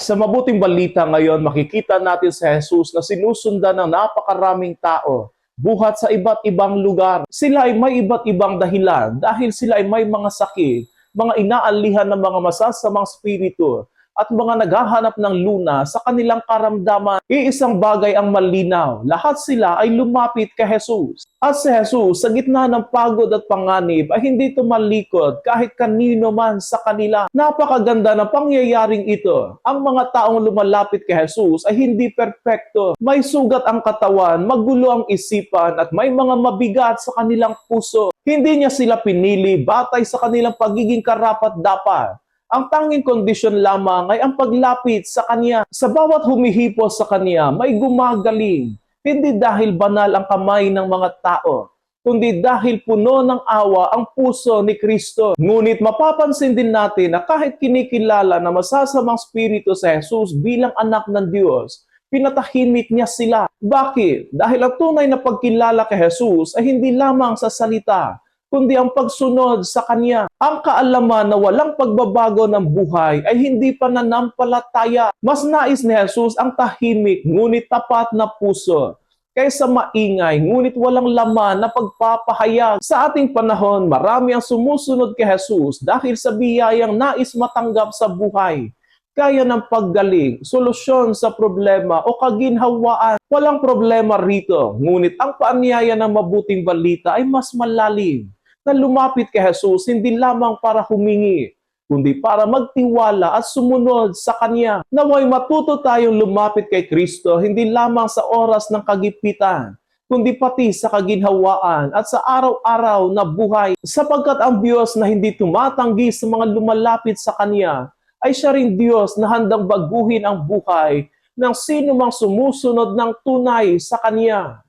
Sa mabuting balita ngayon, makikita natin si Jesus na sinusundan ng napakaraming tao buhat sa iba't ibang lugar. Sila ay may iba't ibang dahilan dahil sila ay may mga sakit, mga inaalihan ng mga masasamang spirito, at mga naghahanap ng luna sa kanilang karamdaman. Iisang bagay ang malinaw, lahat sila ay lumapit kay Jesus. At si Jesus, sa gitna ng pagod at panganib, ay hindi tumalikod kahit kanino man sa kanila. Napakaganda ng pangyayaring ito. Ang mga taong lumalapit kay Jesus ay hindi perpekto. May sugat ang katawan, magulo ang isipan, at may mga mabigat sa kanilang puso. Hindi niya sila pinili batay sa kanilang pagiging karapat-dapat. Ang tanging kondisyon lamang ay ang paglapit sa Kanya. Sa bawat humihipos sa Kanya, may gumagaling. Hindi dahil banal ang kamay ng mga tao, kundi dahil puno ng awa ang puso ni Kristo. Ngunit mapapansin din natin na kahit kinikilala na masasamang spirito sa Jesus bilang anak ng Diyos, pinatahimik niya sila. Bakit? Dahil ang tunay na pagkilala kay Jesus ay hindi lamang sa salita, kundi ang pagsunod sa Kanya. Ang kaalaman na walang pagbabago ng buhay ay hindi pananampalataya. Mas nais ni Jesus ang tahimik ngunit tapat na puso kaysa maingay ngunit walang laman na pagpapahayag. Sa ating panahon, marami ang sumusunod kay Jesus dahil sa biyayang nais matanggap sa buhay. Kaya ng paggaling, solusyon sa problema o kaginhawaan. Walang problema rito, ngunit ang paanyaya ng mabuting balita ay mas malalim, na lumapit kay Jesus hindi lamang para humingi, kundi para magtiwala at sumunod sa Kanya. Naway matuto tayong lumapit kay Kristo hindi lamang sa oras ng kagipitan, kundi pati sa kaginhawaan at sa araw-araw na buhay. Sapagkat ang Diyos na hindi tumatanggi sa mga lumalapit sa Kanya, ay siya rin Diyos na handang baguhin ang buhay ng sino mang sumusunod ng tunay sa Kanya.